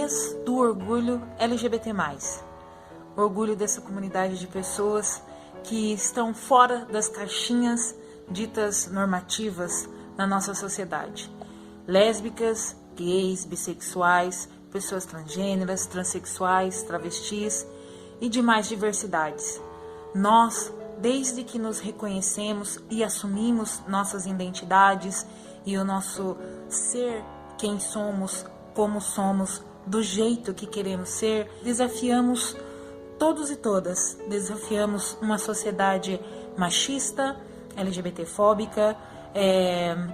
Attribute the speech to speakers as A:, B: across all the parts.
A: mês do orgulho LGBT+. Orgulho dessa comunidade de pessoas que estão fora das caixinhas ditas normativas na nossa sociedade. Lésbicas, gays, bissexuais, pessoas transgêneras, transexuais, travestis e demais diversidades. Nós, desde que nos reconhecemos e assumimos nossas identidades e o nosso ser, quem somos, como somos, do jeito que queremos ser, desafiamos todos e todas, desafiamos uma sociedade machista, LGBTfóbica,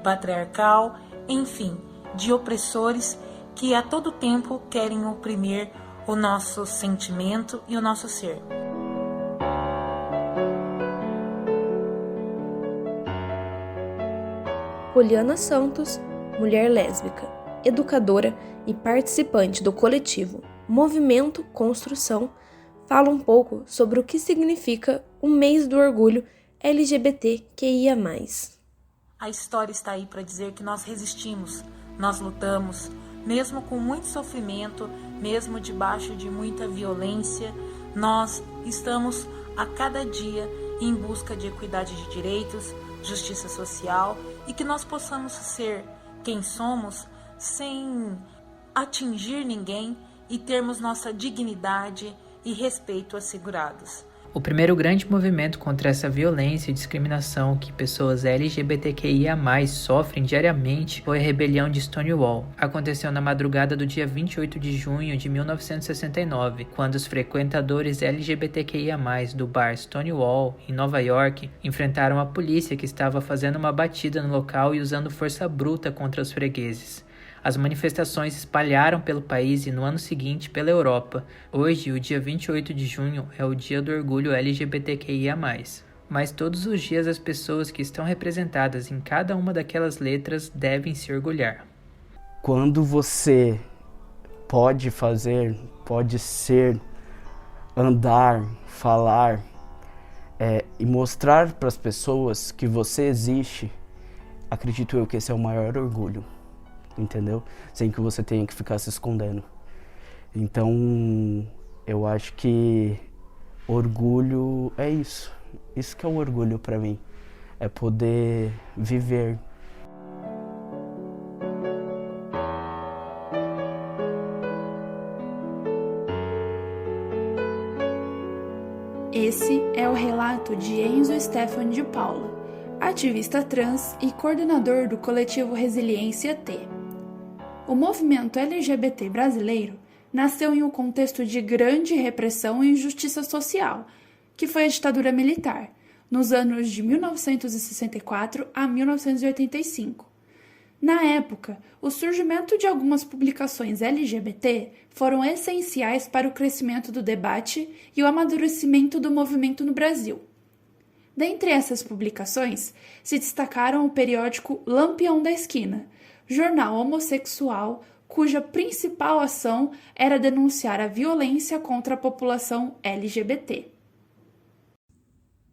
A: patriarcal, enfim, de opressores que a todo tempo querem oprimir o nosso sentimento e o nosso ser.
B: Poliana Santos, mulher lésbica, educadora e participante do coletivo Movimento Construção, fala um pouco sobre o que significa o mês do orgulho LGBTQIA+.
A: A história está aí para dizer que nós resistimos, nós lutamos, mesmo com muito sofrimento, mesmo debaixo de muita violência, nós estamos a cada dia em busca de equidade de direitos, justiça social e que nós possamos ser quem somos sem atingir ninguém e termos nossa dignidade e respeito assegurados.
C: O primeiro grande movimento contra essa violência e discriminação que pessoas LGBTQIA+, sofrem diariamente foi a rebelião de Stonewall. Aconteceu na madrugada do dia 28 de junho de 1969, quando os frequentadores LGBTQIA+, do bar Stonewall, em Nova York, enfrentaram a polícia que estava fazendo uma batida no local e usando força bruta contra os fregueses. As manifestações se espalharam pelo país e no ano seguinte pela Europa. Hoje, o dia 28 de junho, é o dia do orgulho LGBTQIA+. Mas todos os dias as pessoas que estão representadas em cada uma daquelas letras devem se orgulhar.
D: Quando você pode fazer, pode ser, andar, falar e mostrar para as pessoas que você existe, acredito eu que esse é o maior orgulho. Entendeu? Sem que você tenha que ficar se escondendo. Então, eu acho que orgulho é isso. Isso que é o orgulho para mim. É poder viver.
E: Esse é o relato de Enzo Stefan de Paula, ativista trans e coordenador do coletivo Resiliência T. O movimento LGBT brasileiro nasceu em um contexto de grande repressão e injustiça social, que foi a ditadura militar, nos anos de 1964 a 1985. Na época, o surgimento de algumas publicações LGBT foram essenciais para o crescimento do debate e o amadurecimento do movimento no Brasil. Dentre essas publicações, se destacaram o periódico Lampião da Esquina, jornal homossexual cuja principal ação era denunciar a violência contra a população LGBT.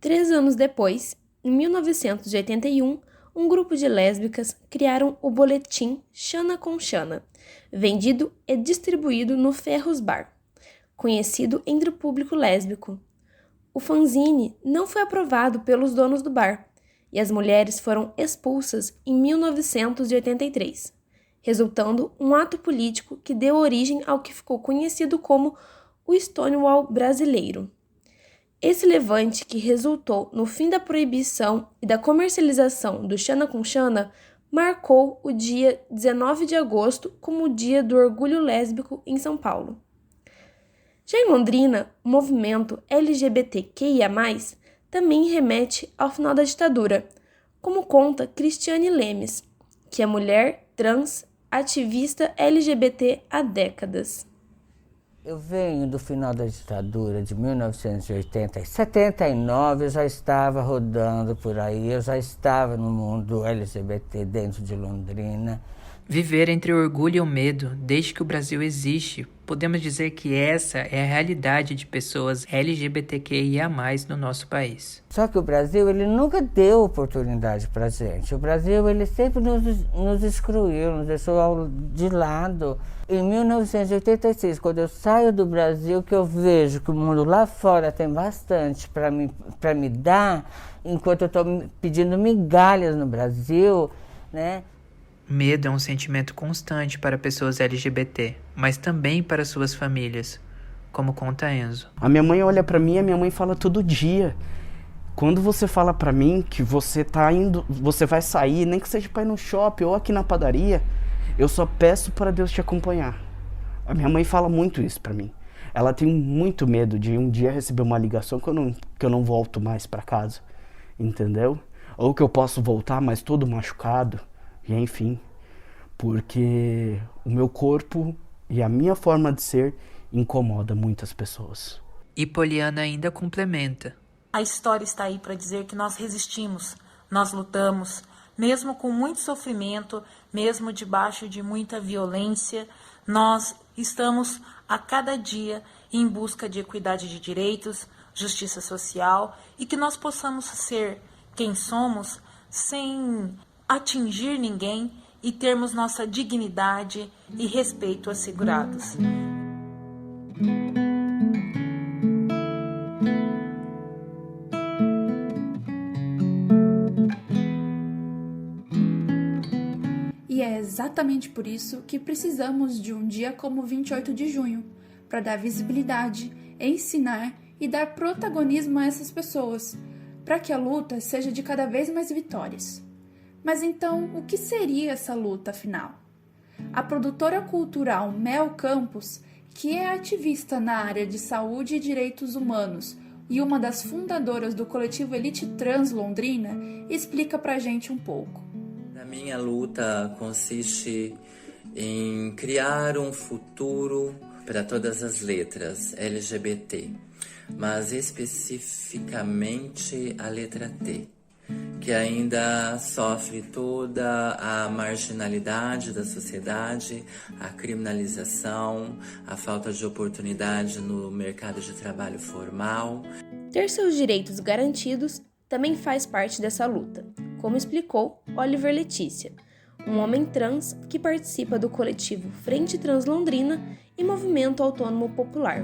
B: 3 anos depois, em 1981, um grupo de lésbicas criaram o boletim Xana com Xana, vendido e distribuído no Ferros Bar, conhecido entre o público lésbico. O fanzine não foi aprovado pelos donos do bar, e as mulheres foram expulsas em 1983, resultando um ato político que deu origem ao que ficou conhecido como o Stonewall brasileiro. Esse levante, que resultou no fim da proibição e da comercialização do Xana com Xana, marcou o dia 19 de agosto como o Dia do Orgulho Lésbico em São Paulo. Já em Londrina, o movimento LGBTQIA+, também remete ao final da ditadura, como conta Cristiane Lemes, que é mulher trans ativista LGBT há décadas.
F: Eu venho do final da ditadura de 1980, em 79 eu já estava rodando por aí, eu já estava no mundo LGBT dentro de Londrina,
C: Viver entre o orgulho e o medo, desde que o Brasil existe, podemos dizer que essa é a realidade de pessoas LGBTQIA+, no nosso país.
F: Só que o Brasil, ele nunca deu oportunidade pra gente. O Brasil, ele sempre nos excluiu, nos deixou de lado. Em 1986, quando eu saio do Brasil, que eu vejo que o mundo lá fora tem bastante para me dar, enquanto eu estou pedindo migalhas no Brasil, né?
C: Medo é um sentimento constante para pessoas LGBT, mas também para suas famílias, como conta Enzo.
D: A minha mãe olha pra mim e a minha mãe fala todo dia. Quando você fala pra mim que você tá indo, você vai sair, nem que seja pra ir no shopping ou aqui na padaria, eu só peço para Deus te acompanhar. A minha mãe fala muito isso pra mim. Ela tem muito medo de um dia receber uma ligação que eu não volto mais pra casa, entendeu? Ou que eu posso voltar, mas todo machucado. E enfim, porque o meu corpo e a minha forma de ser incomoda muitas pessoas.
C: E Poliana ainda complementa.
A: A história está aí para dizer que nós resistimos, nós lutamos, mesmo com muito sofrimento, mesmo debaixo de muita violência, nós estamos a cada dia em busca de equidade de direitos, justiça social e que nós possamos ser quem somos sem atingir ninguém e termos nossa dignidade e respeito assegurados.
E: E é exatamente por isso que precisamos de um dia como 28 de junho, para dar visibilidade, ensinar e dar protagonismo a essas pessoas, para que a luta seja de cada vez mais vitórias. Mas então, o que seria essa luta, afinal? A produtora cultural Mel Campos, que é ativista na área de saúde e direitos humanos e uma das fundadoras do coletivo Elite Trans Londrina, explica pra gente um pouco.
G: A minha luta consiste em criar um futuro para todas as letras LGBT, mas especificamente a letra T, que ainda sofre toda a marginalidade da sociedade, a criminalização, a falta de oportunidade no mercado de trabalho formal.
B: Ter seus direitos garantidos também faz parte dessa luta, como explicou Oliver Letícia, um homem trans que participa do coletivo Frente Trans Londrina e Movimento Autônomo Popular.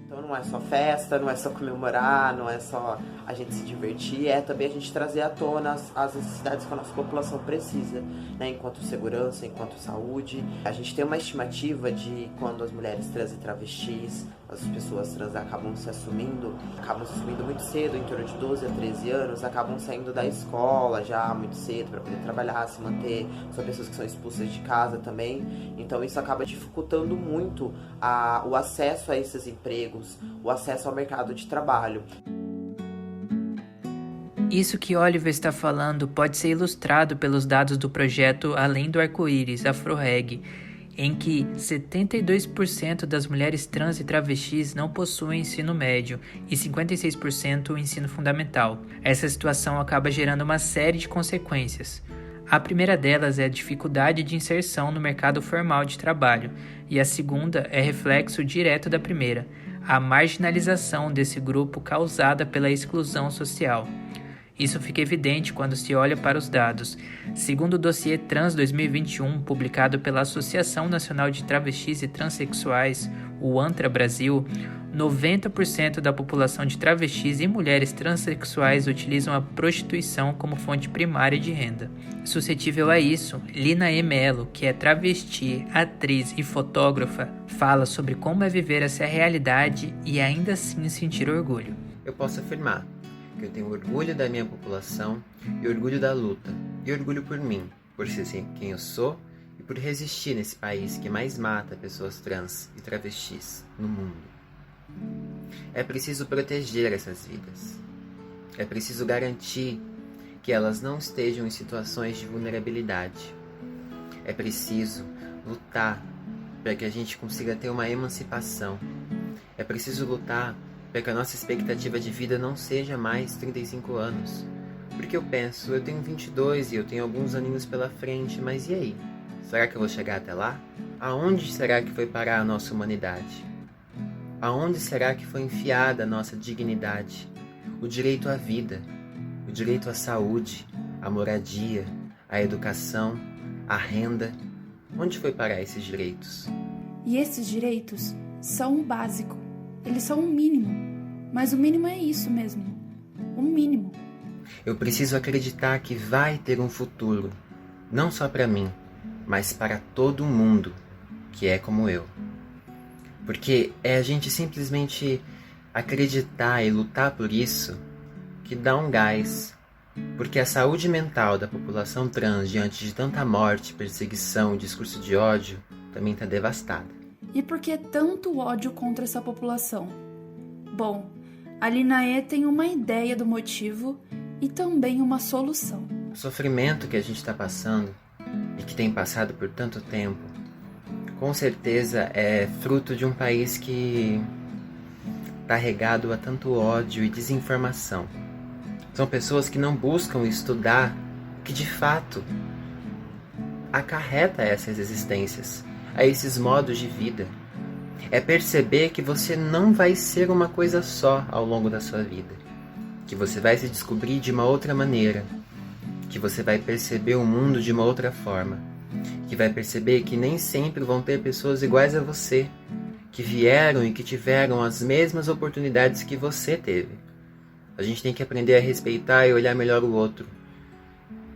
H: Então não é só festa, não é só comemorar, não é só a gente se divertir, é também a gente trazer à tona as necessidades que a nossa população precisa, né? Enquanto segurança, enquanto saúde. A gente tem uma estimativa de quando as mulheres trans e travestis, as pessoas trans acabam se assumindo muito cedo, em torno de 12 a 13 anos, acabam saindo da escola já muito cedo para poder trabalhar, se manter. São pessoas que são expulsas de casa também, então isso acaba dificultando muito o acesso a esses empregos, o acesso ao mercado de trabalho.
C: Isso que Oliver está falando pode ser ilustrado pelos dados do projeto Além do Arco-Íris, AfroReg, em que 72% das mulheres trans e travestis não possuem ensino médio e 56% o ensino fundamental. Essa situação acaba gerando uma série de consequências. A primeira delas é a dificuldade de inserção no mercado formal de trabalho, e a segunda é reflexo direto da primeira, a marginalização desse grupo causada pela exclusão social. Isso fica evidente quando se olha para os dados. Segundo o dossiê Trans 2021, publicado pela Associação Nacional de Travestis e Transsexuais, o ANTRA Brasil, 90% da população de travestis e mulheres transexuais utilizam a prostituição como fonte primária de renda. Suscetível a isso, Lina E. Mello, que é travesti, atriz e fotógrafa, fala sobre como é viver essa realidade e ainda assim sentir orgulho.
I: Eu posso afirmar que eu tenho orgulho da minha população e orgulho da luta, e orgulho por mim, por ser quem eu sou e por resistir nesse país que mais mata pessoas trans e travestis no mundo. É preciso proteger essas vidas. É preciso garantir que elas não estejam em situações de vulnerabilidade. É preciso lutar para que a gente consiga ter uma emancipação. É preciso lutar para que a nossa expectativa de vida não seja mais 35 anos. Porque eu penso, eu tenho 22 e eu tenho alguns aninhos pela frente, mas e aí? Será que eu vou chegar até lá? Aonde será que foi parar a nossa humanidade? Aonde será que foi enfiada a nossa dignidade? O direito à vida, o direito à saúde, à moradia, à educação, à renda. Onde foi parar esses direitos?
E: E esses direitos são o básico. Eles são o mínimo. Mas o mínimo é isso mesmo. O mínimo.
I: Eu preciso acreditar que vai ter um futuro. Não só para mim, mas para todo mundo que é como eu. Porque é a gente simplesmente acreditar e lutar por isso que dá um gás. Porque a saúde mental da população trans diante de tanta morte, perseguição, discurso de ódio também está devastada.
E: E por que tanto ódio contra essa população? Bom, a Linaê tem uma ideia do motivo e também uma solução.
I: O sofrimento que a gente está passando e que tem passado por tanto tempo, com certeza é fruto de um país que está regado a tanto ódio e desinformação. São pessoas que não buscam estudar o que de fato acarreta essas existências, a esses modos de vida. É perceber que você não vai ser uma coisa só ao longo da sua vida, que você vai se descobrir de uma outra maneira, que você vai perceber o mundo de uma outra forma, que vai perceber que nem sempre vão ter pessoas iguais a você, que vieram e que tiveram as mesmas oportunidades que você teve. A gente tem que aprender a respeitar e olhar melhor o outro.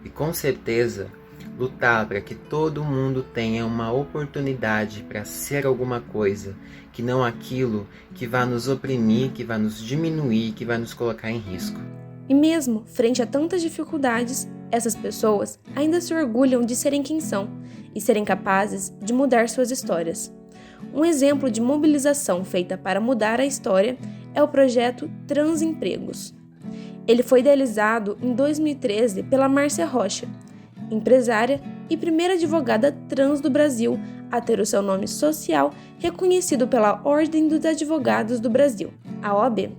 I: E com certeza, lutar para que todo mundo tenha uma oportunidade para ser alguma coisa, que não aquilo que vai nos oprimir, que vai nos diminuir, que vai nos colocar em risco.
B: E mesmo frente a tantas dificuldades, essas pessoas ainda se orgulham de serem quem são e serem capazes de mudar suas histórias. Um exemplo de mobilização feita para mudar a história é o projeto Transempregos. Ele foi idealizado em 2013 pela Márcia Rocha, empresária e primeira advogada trans do Brasil a ter o seu nome social reconhecido pela Ordem dos Advogados do Brasil, a OAB.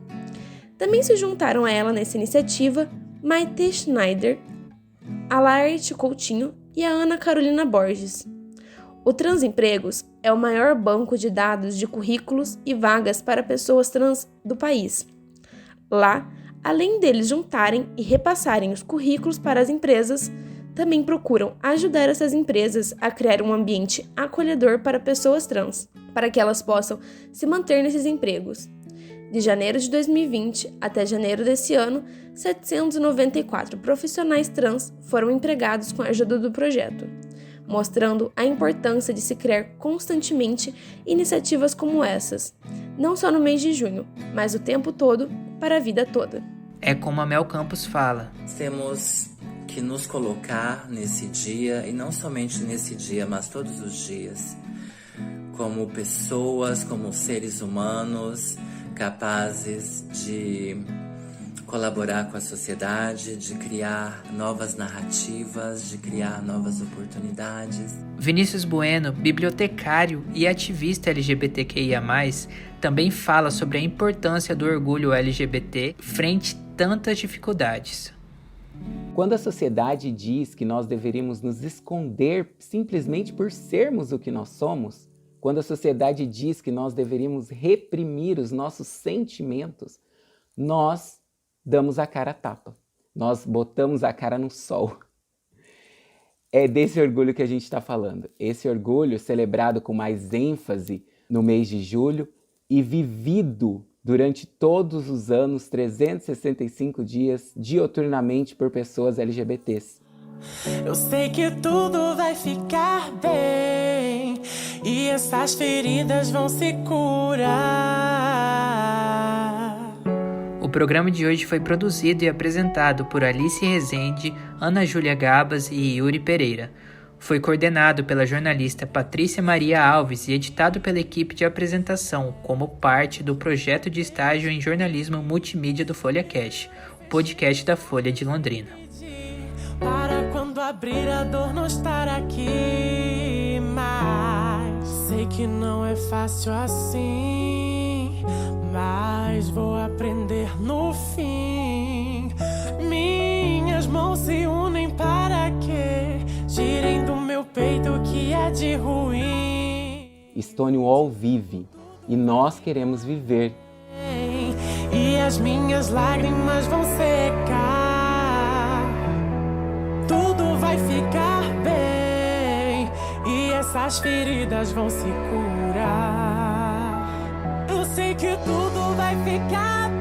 B: Também se juntaram a ela nessa iniciativa Maite Schneider, a Laerte Coutinho e a Ana Carolina Borges. O Transempregos é o maior banco de dados de currículos e vagas para pessoas trans do país. Lá, além deles juntarem e repassarem os currículos para as empresas, também procuram ajudar essas empresas a criar um ambiente acolhedor para pessoas trans, para que elas possam se manter nesses empregos. De janeiro de 2020 até janeiro desse ano, 794 profissionais trans foram empregados com a ajuda do projeto, mostrando a importância de se criar constantemente iniciativas como essas, não só no mês de junho, mas o tempo todo, para a vida toda.
C: É como a Mel Campos fala.
G: Temos que nos colocar nesse dia, e não somente nesse dia, mas todos os dias, como pessoas, como seres humanos, capazes de colaborar com a sociedade, de criar novas narrativas, de criar novas oportunidades.
C: Vinícius Bueno, bibliotecário e ativista LGBTQIA+, também fala sobre a importância do orgulho LGBT frente a tantas dificuldades.
J: Quando a sociedade diz que nós deveríamos nos esconder simplesmente por sermos o que nós somos, quando a sociedade diz que nós deveríamos reprimir os nossos sentimentos, nós damos a cara a tapa. Nós botamos a cara no sol. É desse orgulho que a gente está falando. Esse orgulho celebrado com mais ênfase no mês de julho e vivido durante todos os anos, 365 dias, dioturnamente por pessoas LGBTs.
K: Eu sei que tudo vai ficar bem e essas feridas vão se curar.
C: O programa de hoje foi produzido e apresentado por Alice Rezende, Ana Júlia Gabas e Yuri Pereira. Foi coordenado pela jornalista Patrícia Maria Alves e editado pela equipe de apresentação, como parte do projeto de estágio em jornalismo multimídia do Folha Cash, o podcast da Folha de Londrina.
K: Para quando abrir a dor não estar aqui mais. Sei que não é fácil assim, mas vou aprender no fim. Minhas mãos se unem para que girem do meu peito que é de ruim.
J: Stonewall vive e nós queremos viver.
K: E as minhas lágrimas vão secar. Tudo vai ficar bem e essas feridas vão se curar. Eu sei que tudo vai ficar bem.